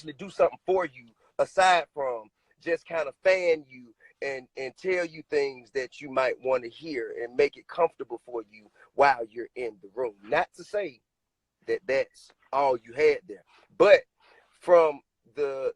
actually do something for you aside from just kind of fan you and tell you things that you might want to hear and make it comfortable for you while you're in the room. Not to say that that's all you had there, but from the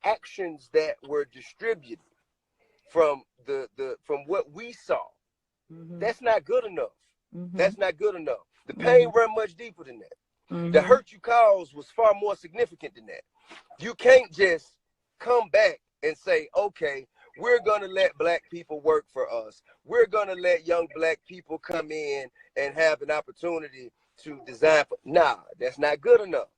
actions that were distributed, from from what we saw, that's not good enough. That's not good enough. The pain run much deeper than that. The hurt you caused was far more significant than that. You can't just come back and say, okay, we're going to let black people work for us. We're going to let young black people come in and have an opportunity to design. Nah, that's not good enough.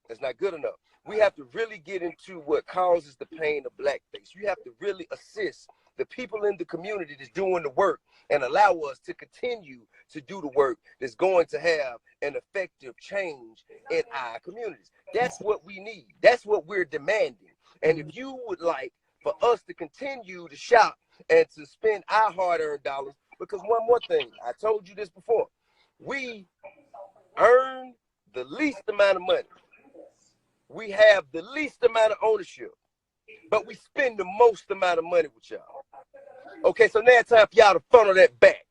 That's not good enough. We have to really get into what causes the pain of blackface. You have to really assist the people in the community that's doing the work and allow us to continue to do the work that's going to have an effective change in our communities. That's what we need. That's what we're demanding. And if you would like for us to continue to shop and to spend our hard-earned dollars, because one more thing, I told you this before, we earn the least amount of money. We have the least amount of ownership, but we spend the most amount of money with y'all. Okay, so now it's time for y'all to funnel that back.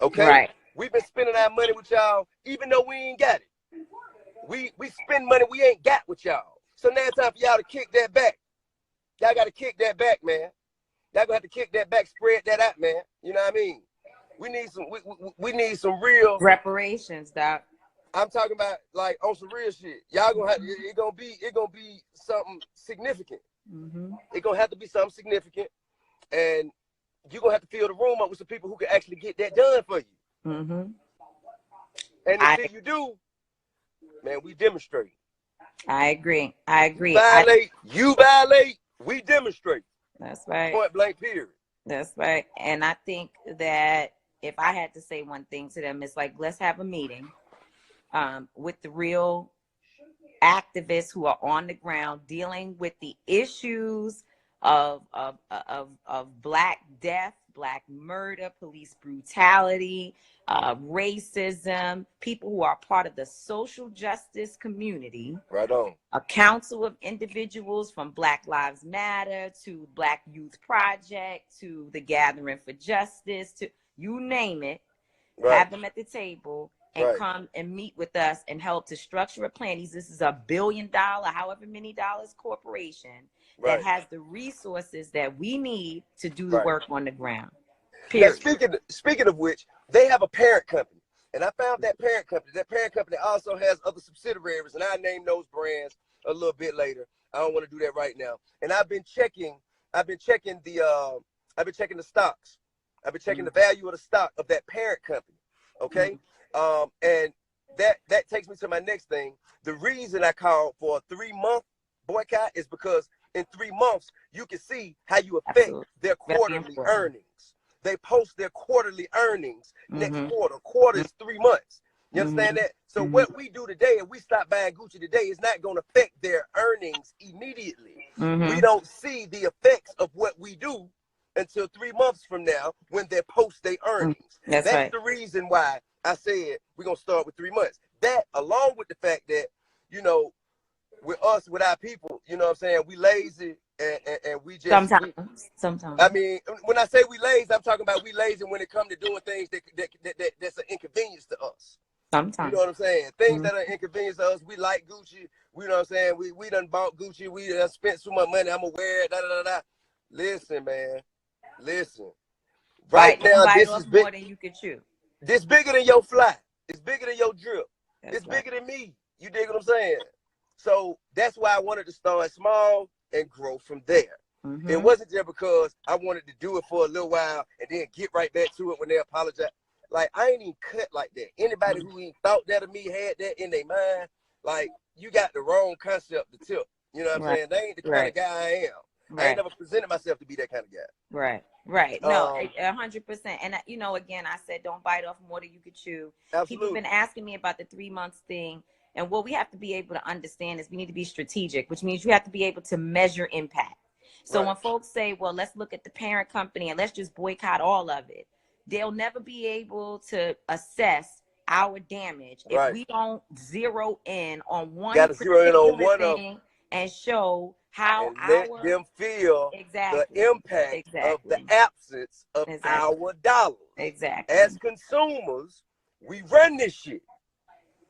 Okay? Right. We've been spending our money with y'all, even though we ain't got it. We spend money we ain't got with y'all. So now it's time for y'all to kick that back. Y'all got to kick that back, man. Y'all gonna have to kick that back, spread that out, man. You know what I mean? We need some real reparations, Doc. I'm talking about like on some real shit. Y'all gonna have it gonna be something significant. It's gonna have to be something significant, and you're gonna have to fill the room up with some people who can actually get that done for you. And until you do, man, we demonstrate. I agree. You violate, we demonstrate. That's right. Point blank, period. That's right. And I think that if I had to say one thing to them, it's like, let's have a meeting with the real activists who are on the ground dealing with the issues of Black death, Black murder, police brutality, racism, people who are part of the social justice community. Right on. A council of individuals from Black Lives Matter to Black Youth Project to the Gathering for Justice to you name it. Right. Have them at the table and come and meet with us and help to structure a plan. This is $1 billion, however many dollars corporation that has the resources that we need to do the work on the ground. Period. Now, speaking of which, they have a parent company. And I found that parent company. That parent company also has other subsidiaries, and I'll name those brands a little bit later. I don't want to do that right now. And I've been checking the stocks. I've been checking the value of the stock of that parent company. Okay? And that takes me to my next thing. The reason I called for a 3-month boycott is because in 3 months, you can see how you affect their quarterly earnings. They post their quarterly earnings next quarter. Quarter is 3 months. You understand that? So what we do today, if we stop buying Gucci today, is not going to affect their earnings immediately. We don't see the effects of what we do until 3 months from now when they post their earnings. That's the reason why I said we're going to start with 3 months. That, along with the fact that, you know, with us, with our people, you know what I'm saying, we lazy and we just... Sometimes. I mean, when I say we lazy, I'm talking about we lazy when it comes to doing things that's an inconvenience to us. Sometimes. You know what I'm saying? Things that are inconvenience to us. We like Gucci. You know what I'm saying? We done bought Gucci. We done spent so much money. I'm going to wear it. Listen, man. Listen. Right now, this is more than you could chew. This bigger than your fly. It's bigger than your drip. It's bigger than me. You dig what I'm saying? So that's why I wanted to start small and grow from there. It wasn't just because I wanted to do it for a little while and then get right back to it when they apologize. Like, I ain't even cut like that. Anybody who ain't thought that of me had that in their mind, like, you got the wrong concept to tip. You know what I'm saying? They ain't the kind of guy I am. I ain't never presented myself to be that kind of guy. Right. No, 100%. And, you know, again, I said, don't bite off more than you could chew. Absolutely. People have been asking me about the 3 months thing. And what we have to be able to understand is we need to be strategic, which means you have to be able to measure impact. So when folks say, well, let's look at the parent company and let's just boycott all of it, they'll never be able to assess our damage if we don't zero in on one particular thing and show how and let them feel the exactly, impact of the exactly, absence of exactly, our dollars. As exactly. consumers, we run this shit.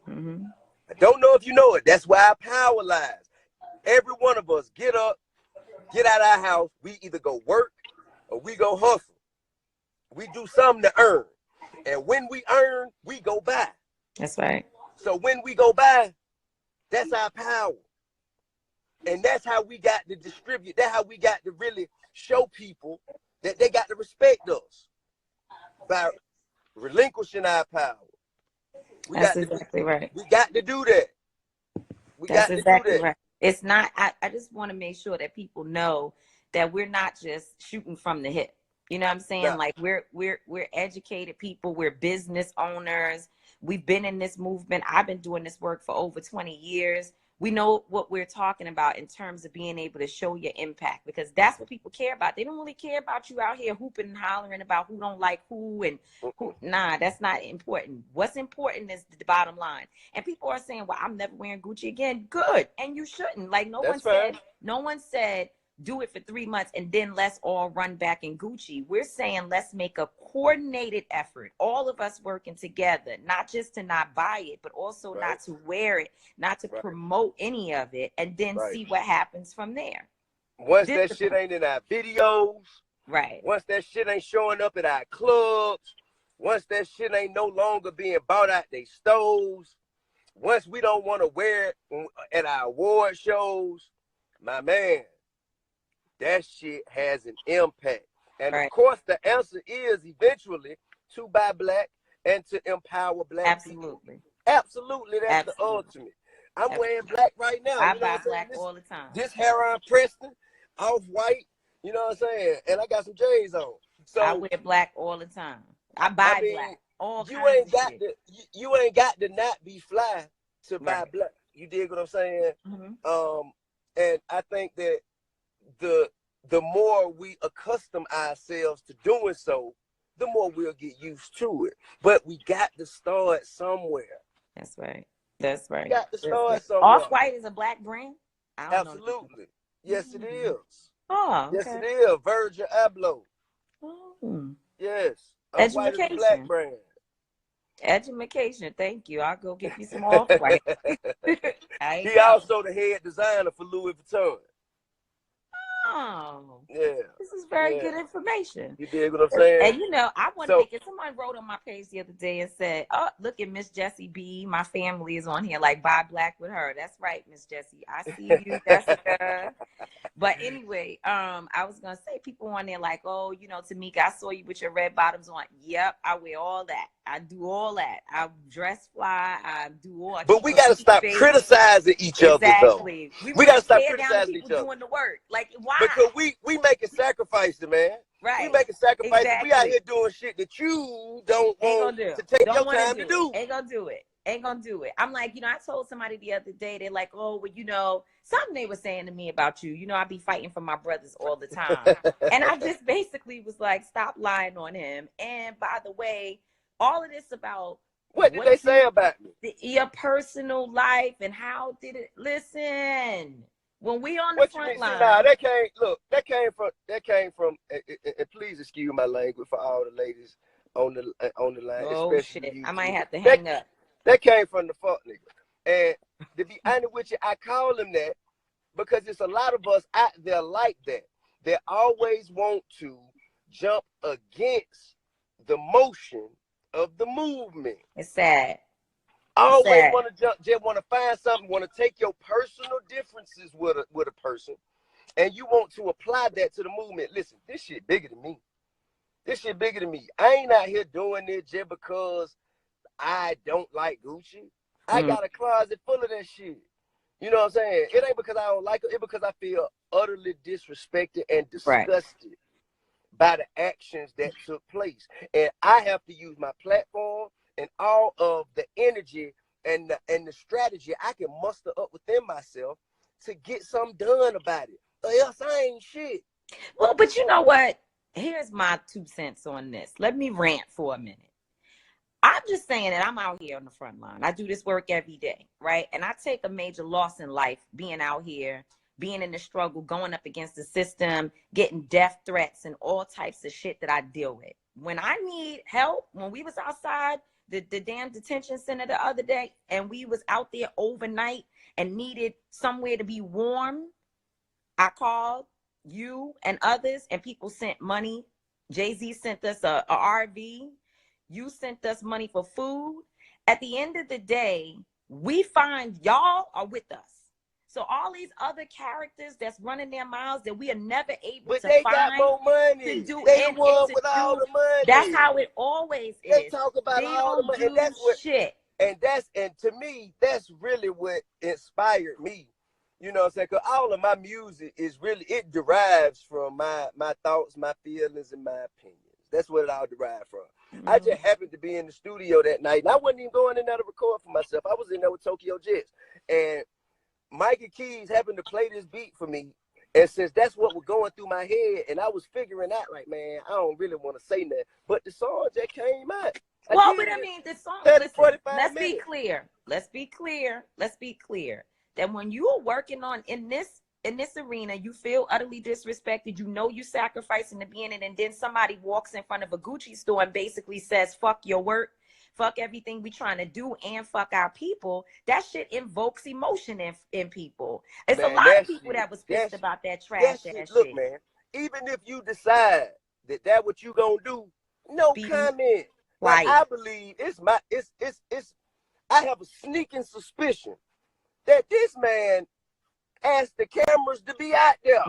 Mm-hmm. I don't know if you know it. That's where our power lies. Every one of us get up, get out of our house. We either go work or we go hustle. We do something to earn. And when we earn, we go buy. That's right. So when we go buy, that's our power. And that's how we got to distribute. That's how we got to really show people that they got to respect us by relinquishing our power. We That's got to exactly right. we got to do that. We That's got to do exactly that. right. It's not, I just want to make sure that people know that we're not just shooting from the hip. You know what I'm saying? Now, Like we're educated people, we're business owners. We've been in this movement. I've been doing this work for over 20 years. We know what we're talking about in terms of being able to show your impact, because that's what people care about. They don't really care about you out here hooping and hollering about who don't like who and who. Nah, that's not important. What's important is the bottom line. And people are saying, well, I'm never wearing Gucci again. Good. And you shouldn't. Like that's fine. no one said do it for 3 months and then let's all run back in Gucci. We're saying let's make a coordinated effort, all of us working together, not just to not buy it, but also Right. not to wear it, not to Right. promote any of it, and then Right. see what happens from there. Once that shit ain't in our videos, right? Once that shit ain't showing up at our clubs, once that shit ain't no longer being bought out they stores, once we don't want to wear it at our award shows, my man, that shit has an impact. And of Right. course, the answer is eventually to buy black and to empower black people. Absolutely. Absolutely, that's the Absolutely. ultimate. I'm Absolutely. wearing black right now. I You know buy what I'm saying? black all the time. This Heron Preston, off white. You know what I'm saying? And I got some J's on. I So wear black all the time. I I buy mean, black. All you kinds ain't of got shit. to you ain't got to not be fly to buy Right. black. You dig what I'm saying? Mm-hmm. And I think that the more we accustom ourselves to doing so, the more we'll get used to it. But we got to start somewhere. That's right. That's We right. got to start Off somewhere. White is a black brand. I don't know. Absolutely. Yes, it is. Oh, Yes, okay. it is. Virgil Abloh. Oh. Yes. Off White is a black Education. brand. Education. Thank you. I'll go get me some Off White. I He know. also the head designer for Louis Vuitton. Oh, Yeah. this is very Yeah. good information. You dig what I'm saying? And you know, I want to So, make it. Someone wrote on my page the other day and said, "Oh, look at Miss Jessie B. My family is on here. Like, buy black with her." That's right, Miss Jessie. I see you, Jessica. But anyway, I was gonna say people on there like, oh, you know, Tamika, I saw you with your red bottoms on. Yep, I wear all that. I do all that. I dress fly. I do all. I but keep we a got to pretty stop face. criticizing each other, though. Exactly. We We want got to to stop tear down the criticizing people each other. doing the work. Like, why? Because we making sacrifices, man. We Right. making sacrifices. Exactly. We out here doing shit that you don't Ain't want gonna do. to take Don't your want to time do to it. do. Ain't gonna do it. Ain't gonna do it. I'm like, you know, I told somebody the other day, they're like, oh, well, you know, something they were saying to me about you. You know, I be fighting for my brothers all the time. And I just basically was like, stop lying on him. And by the way, all of this about What did they say about me? your personal life and how did it listen. When we on the What you front mean? See, line. now that came from. And please excuse my language for all the ladies on the line, Oh especially shit. you. I might have to hang up. That came from the fuck nigga. And to be honest with you, I call him that because it's a lot of us out there like that. They always want to jump against the motion of the movement. It's sad. Always want to jump, just want to find something, want to take your personal differences with a person, and you want to apply that to the movement. Listen, this shit bigger than me. This shit bigger than me. I ain't out here doing this just because I don't like Gucci. I got a closet full of that shit. You know what I'm saying? It ain't because I don't like it. It's because I feel utterly disrespected and disgusted by the actions that took place. And I have to use my platform and all of the energy and the strategy I can muster up within myself to get something done about it. Or else I ain't shit. Well, but you know what? Here's my 2 cents on this. Let me rant for a minute. I'm just saying that I'm out here on the front line. I do this work every day, right? And I take a major loss in life being out here being in the struggle, going up against the system, getting death threats and all types of shit that I deal with. When I need help, when we was outside the damn detention center the other day, and we was out there overnight and needed somewhere to be warm, I called you and others, and people sent money. Jay-Z sent us a RV. You sent us money for food. At the end of the day, we find y'all are with us. So all these other characters that's running their mouths that we are never able But to they got find more money. to do They the and one to with all do. the money. That's how it always They is. talk about They all the don't money, and do that's what. shit. And to me, that's really what inspired me. You know what I'm saying? Because all of my music is really, it derives from my thoughts, my feelings, and my opinions. That's what it all derived from. I just happened to be in the studio that night, and I wasn't even going in there to record for myself. I was in there with Tokyo Jets. And Mikey Keys happened to play this beat for me. And since that's what was going through my head, and I was figuring out, like, man, I don't really want to say nothing. But the song just came out. Well, but I mean, the song, 30, listen, 45 let's minutes. be clear. Let's be clear that when you are working on in this arena, you feel utterly disrespected. You know you sacrificing to be in it, and then somebody walks in front of a Gucci store and basically says, fuck your work, fuck everything we trying to do, and fuck our people. That shit invokes emotion in people. It's Man, a lot of people shit, that was pissed about that trash ass shit. Look, man, even if you decide that what you gonna do, no comment. Like, I believe I have a sneaking suspicion that this man asked the cameras to be out there.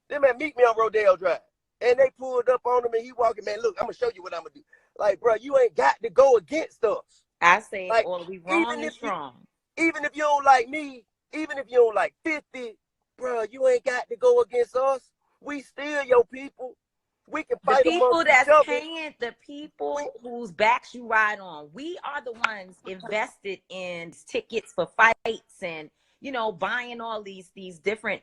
They man meet me on Rodale Drive. And they pulled up on him, and he walking, man, look, I'm going to show you what I'm going to do. Like, bro, you ain't got to go against us. I say, like, or we wrong and strong. Even if you don't like me, even if you don't like 50, bro, you ain't got to go against us. We still your people. We can fight the people that's other. paying, the people whose backs you ride on. We are the ones invested in tickets for fights and, you know, buying all these different,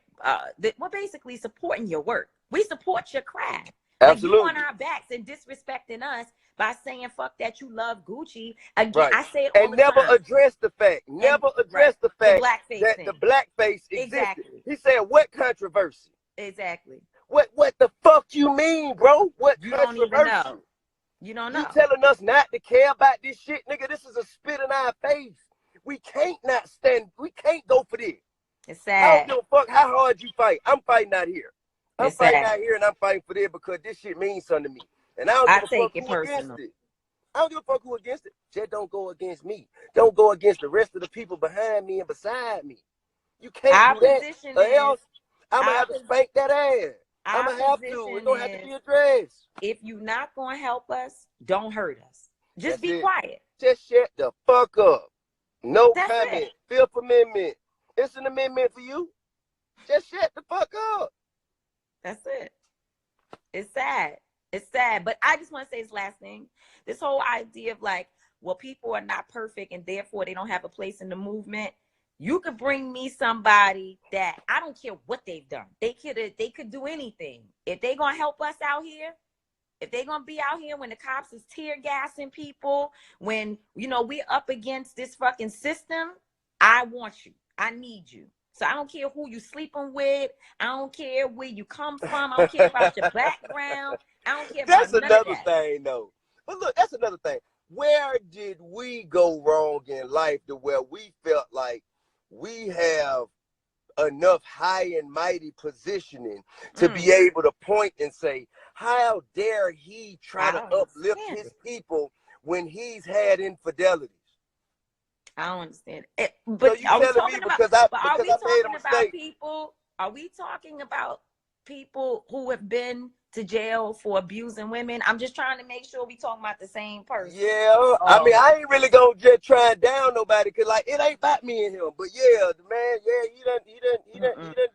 we're basically supporting your work. We support your craft. Absolutely. Like, you on our backs and disrespecting us by saying, fuck that, you love Gucci. Again, right. I say it all and the never time. Address the fact, never address the fact that the blackface existed. Exactly. He said, what controversy? Exactly. What the fuck you mean, bro? What you controversy? Don't even know. You don't know. You telling us not to care about this shit, nigga? This is a spit in our face. We can't not stand. We can't go for this. It's sad. I don't give a fuck how hard you fight. I'm fighting out here. I'm it's fighting sad. out here, and I'm fighting for this because this shit means something to me. And I don't give a fuck who against it. I don't give a fuck who against it. Just don't go against me. Don't go against the rest of the people behind me and beside me. You can't do that, or else I'm going to have to spank that ass. I'm going to have to. It's going to have to be addressed. If you're not going to help us, don't hurt us. Just be quiet. Just shut the fuck up. No comment. Fifth Amendment. It's an amendment for you. Just shut the fuck up. That's it. It's sad. It's sad. But I just want to say this last thing. This whole idea of like, well, people are not perfect and therefore they don't have a place in the movement. You could bring me somebody that I don't care what they've done. They could do anything. If they're going to help us out here, if they're going to be out here when the cops is tear gassing people, when, you know, we're up against this fucking system, I want you. I need you. So I don't care who you sleeping with. I don't care where you come from. I don't care about your background. I don't care about none of that. That's another thing, though. But look, that's another thing. Where did we go wrong in life to where we felt like we have enough high and mighty positioning to be able to point and say, how dare he try to uplift his people when he's had infidelities? I don't understand it. But so are we talking about people? Are we talking about people who have been to jail for abusing women? I'm just trying to make sure we talking about the same person. Yeah, I mean, I ain't really gonna just try and down nobody because, like, it ain't about me and him. But yeah, the man, he done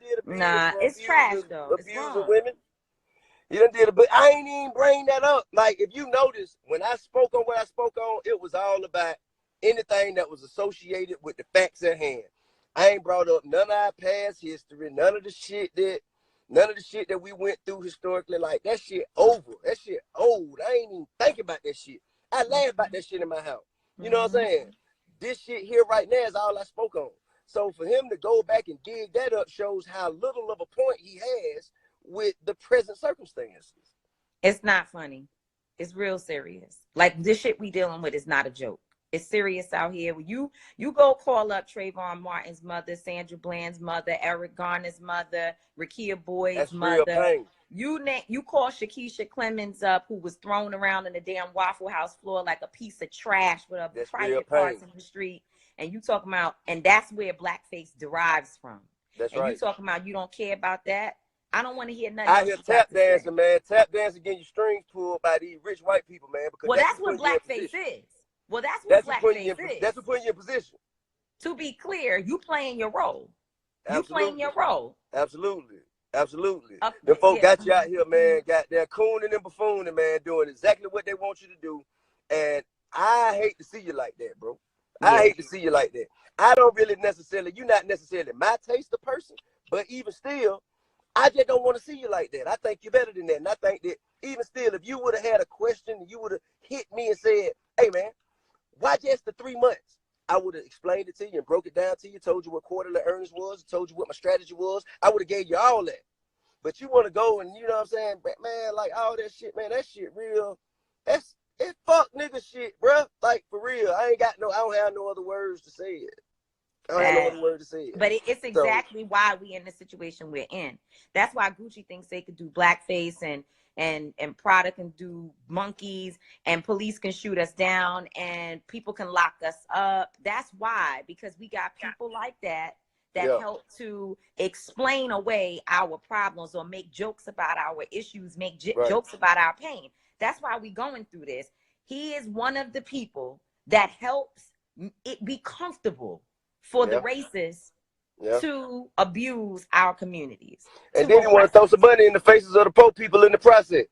did abuse. Nah, it's trash though. Abusing women. He done did it, but I ain't even bring that up. Like, if you notice, when I spoke on what I spoke on, it was all about anything that was associated with the facts at hand. I ain't brought up none of our past history, none of the shit that we went through historically. Like, that shit over. That shit old. I ain't even thinking about that shit. I laugh about that shit in my house. You know what I'm saying? This shit here right now is all I spoke on. So for him to go back and dig that up shows how little of a point he has with the present circumstances. It's not funny. It's real serious. Like, this shit we dealing with is not a joke. It's serious out here. You go call up Trayvon Martin's mother, Sandra Bland's mother, Eric Garner's mother, Rakia Boyd's That's real mother. pain. You call Shakisha Clemens up, who was thrown around in the damn Waffle House floor like a piece of trash with That's private parts in the street. And you talking about, and that's where blackface derives from. That's and right. You talking about you don't care about that? I don't want to hear nothing. I hear tap dancing, man. Tap dancing getting your strings pulled by these rich white people, man. Because that's what blackface is. Well, that's what blackface is. That's what putting you in position. To be clear, you playing your role. Absolutely. You playing your role. Absolutely. The folk got you out here, man. Got there cooning and buffooning, man, doing exactly what they want you to do. And I hate to see you like that, bro. I hate to see you like that. I don't really necessarily, you're not necessarily my taste of person, but even still, I just don't want to see you like that. I think you're better than that. And I think that even still, if you would have had a question and you would have hit me and said, hey, man, why just the 3 months? I would have explained it to you and broke it down to you, told you what quarterly earnings was, told you what my strategy was. I would have gave you all that. But you want to go and, you know what I'm saying, man, like all that shit, man, that shit real. It's fuck nigga shit, bro. Like, for real. I don't have no other words to say it. I don't have no other word to say it. But it's exactly why we in the situation we're in. That's why Gucci thinks they could do blackface and Prada can do monkeys and police can shoot us down and people can lock us up. That's why, because we got people like that help to explain away our problems or make jokes about our issues, make jokes about our pain. That's why we going through this. He is one of the people that helps it be comfortable for the racists to abuse our communities. And then you want to throw some money in the faces of the poor people in the process.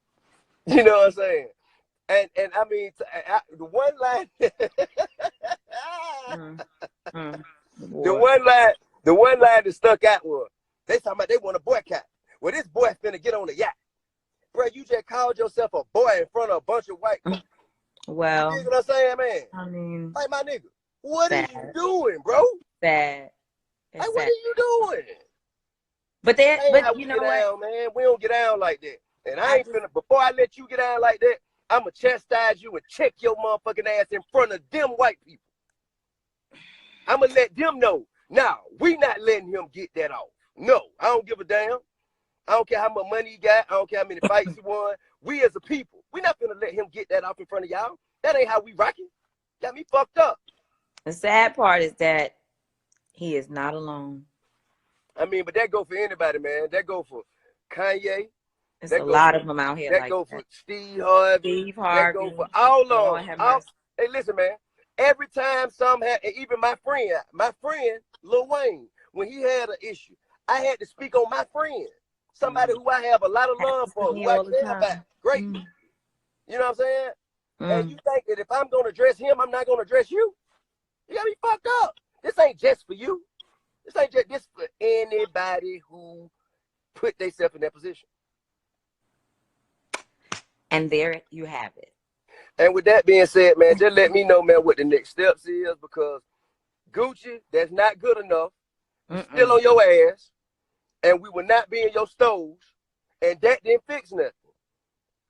You know what I'm saying? And I mean, the one line, the one line that stuck out was, they talking about they want a boycott. Well, this boy finna get on the yacht. Bro, you just called yourself a boy in front of a bunch of white people. Well, you know what I'm saying, man? I mean, like, my nigga, what are you doing, bro? Like, what are you doing? But you know what, down, man? We don't get down like that. And I ain't finna, before I let you get down like that, I'ma chastise you and check your motherfucking ass in front of them white people. I'ma let them know. Now, we not letting him get that off. No, I don't give a damn. I don't care how much money he got. I don't care how many fights he won. We as a people, we not finna let him get that off in front of y'all. That ain't how we rocking. Got me fucked up. The sad part is that he is not alone. I mean, but that go for anybody, man. That go for Kanye. There's a lot of them out here. That go for Steve Harvey. That go for all of them. Hey, listen, man. Every time some had, even my friend Lil Wayne, when he had an issue, I had to speak on my friend. Somebody who I have a lot of love for, who I care about. Great. You know what I'm saying? And you think that if I'm going to address him, I'm not going to address you? You got me fucked up. This ain't just for you. This ain't just this for anybody who put themselves in that position. And there you have it. And with that being said, man, just let me know, man, what the next steps is, because Gucci, that's not good enough. Still on your ass. And we will not be in your stoves. And that didn't fix nothing.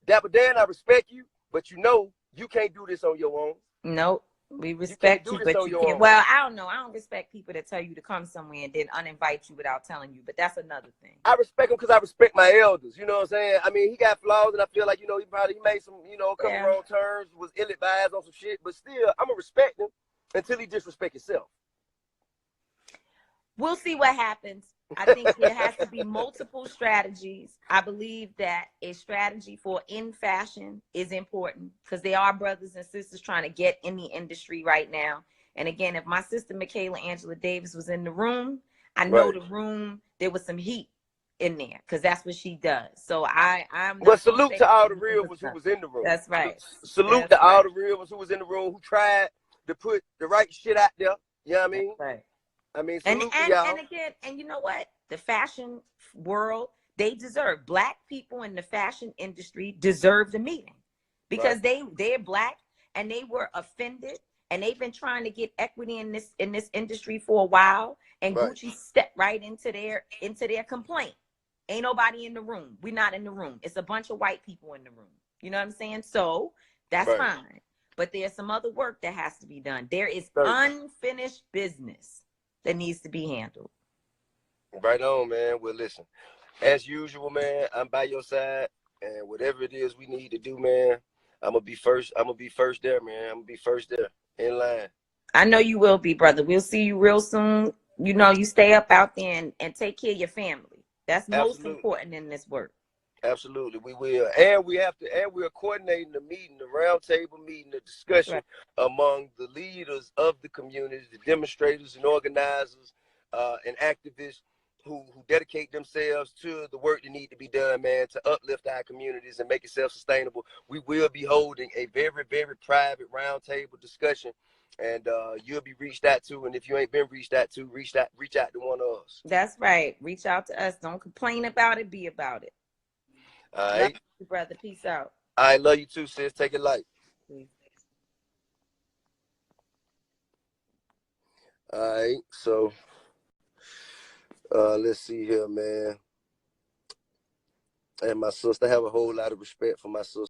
Dapper Dan, I respect you, but you know you can't do this on your own. Nope. We respect you, but you can't. Well, I don't know. I don't respect people that tell you to come somewhere and then uninvite you without telling you. But that's another thing. I respect him because I respect my elders. You know what I'm saying? I mean, he got flaws, and I feel like, you know, he made some, you know, a couple wrong turns, was ill-advised on some shit. But still, I'm going to respect him until he disrespect himself. We'll see what happens. I think there has to be multiple strategies. I believe that a strategy for in fashion is important because there are brothers and sisters trying to get in the industry right now. And again, if my sister Michaela Angela Davis was in the room, I know the room, there was some heat in there because that's what she does. So I'm. Well, salute to all the real ones who was in the room. That's right. Salute to all the real ones who was in the room who tried to put the right shit out there. You know what I mean? That's right. I mean, and again, and you know what? The fashion world, they deserve, black people in the fashion industry deserve the meeting because they're black and they were offended and they've been trying to get equity in this industry for a while, and Right. Gucci stepped right into their complaint. Ain't nobody in the room. We're not in the room. It's a bunch of white people in the room. You know what I'm saying? So that's Right. fine. But there's some other work that has to be done. There is Certainly. unfinished business that needs to be handled. Right on, man. Well, listen, as usual, man, I'm by your side, and whatever it is we need to do, man, I'm gonna be first. I'm gonna be first there, man. I'm gonna be first there in line. I know you will be, brother. We'll see you real soon. You know, you stay up out there and take care of your family. That's most Absolutely. important in this work. Absolutely, we will, and we have to, and we're coordinating the meeting, the roundtable meeting, the That's discussion right. among the leaders of the community, the demonstrators and organizers, and activists who dedicate themselves to the work that need to be done, man, to uplift our communities and make it self-sustainable. We will be holding a very, very private roundtable discussion, and you'll be reached out to. And if you ain't been reached out to, reach out to one of us. That's right. Reach out to us. Don't complain about it. Be about it. All Love right. you, brother. Peace out. I love you too, sis. Take it light. Peace. All right, so let's see here, man. And my sister, I have a whole lot of respect for my sister.